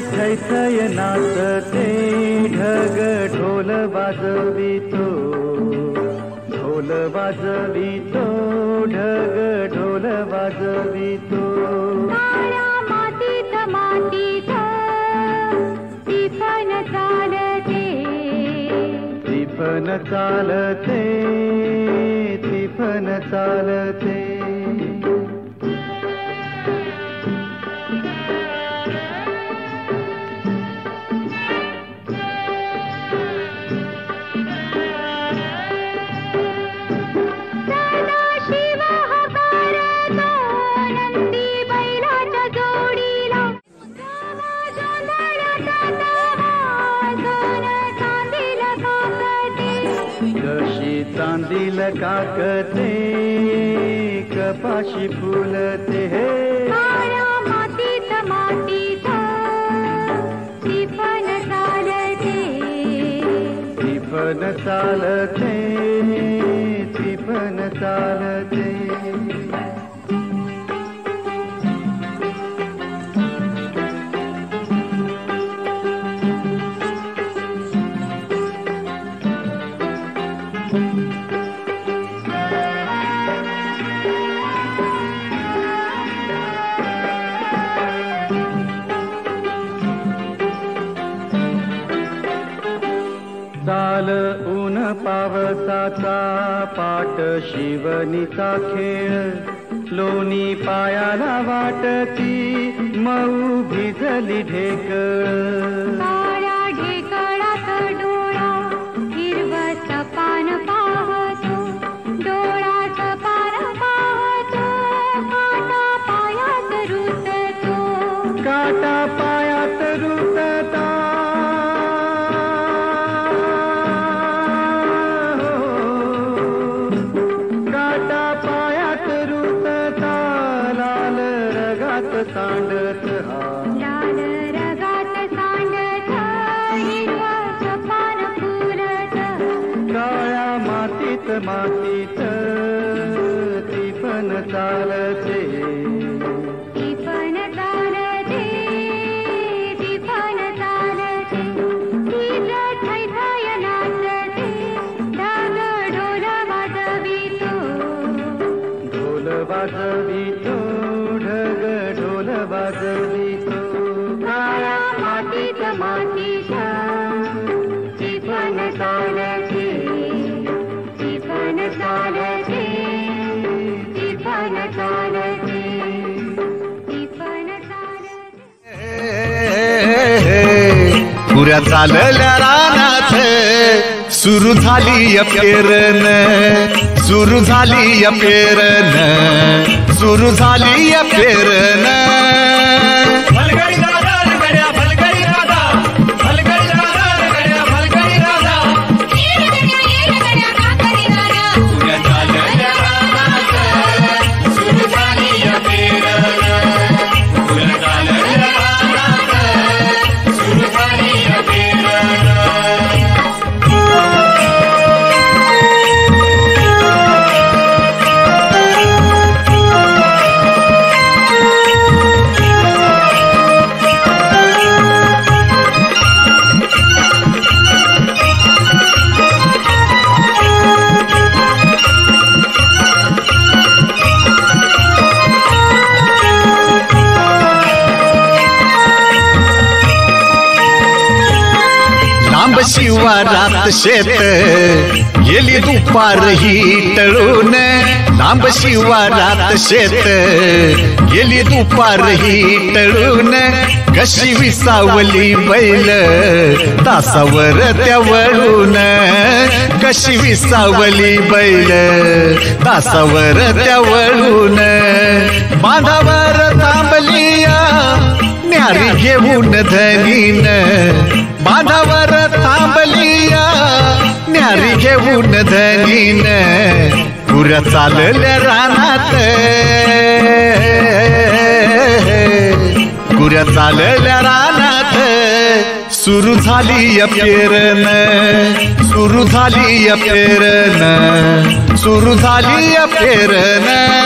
थैथय नाचते ढग ढोल वाजवितो, ढोल वाजवितो ढग ढोल वाजवितो। मातीत मातीत टिपण चालते, टिपण चालते, टिपण चालते। चांदील काकते कपाशी फुलते, मातीत मातीत टिपण चालते, टिपण चालते, टिपण चालते। चाल ऊन पावसाचा पाट शिवनीचा खेळ, लोणी पायाला वाटती मऊ भिजली ढेकळ। काळ्या ढेकळात डोळा हिरवत पान पाहतो, डोळात पान पाहतो, काटा पायात रुततो, काटा पायात रुतता, सांडत लाल रगात सांडत हिरवत पान फुलत, काळ्या मातीत मातीत टिपण चालते, टिपण चालते, टिपण चालते। ढील थैथय नाचते ढग ढोल वाजवितो, ढोल वाजवितो ढग ढोल वाजवितो। काळ्या मातीत मातीत टिपण चालते, टिपण चालते, टिपण चालते, टिपण चालते। पुऱ्या चालल्या रानात सुरू झाली पेरण, सुरू झाली पेरण, सुरू झाली पेरण। शिवारात शेत गेली दुपार ही टळून, लांब शिवारात शेत गेली दुपार ही टळून, कशी विसावली बैल तासावर त्यावळून, कशी विसावली बैल तासावर त्यावळून, बांधावर थांबलिया न्यारी घेऊन धनीन, बांधावर थांबलिया न्यारी घेऊन धनीन, पुऱ्या चालल्या रानात, पुऱ्या चालल्या रानात सुरू झाली पेरण, सुरू झाली पेरण, सुरू झाली पेरण।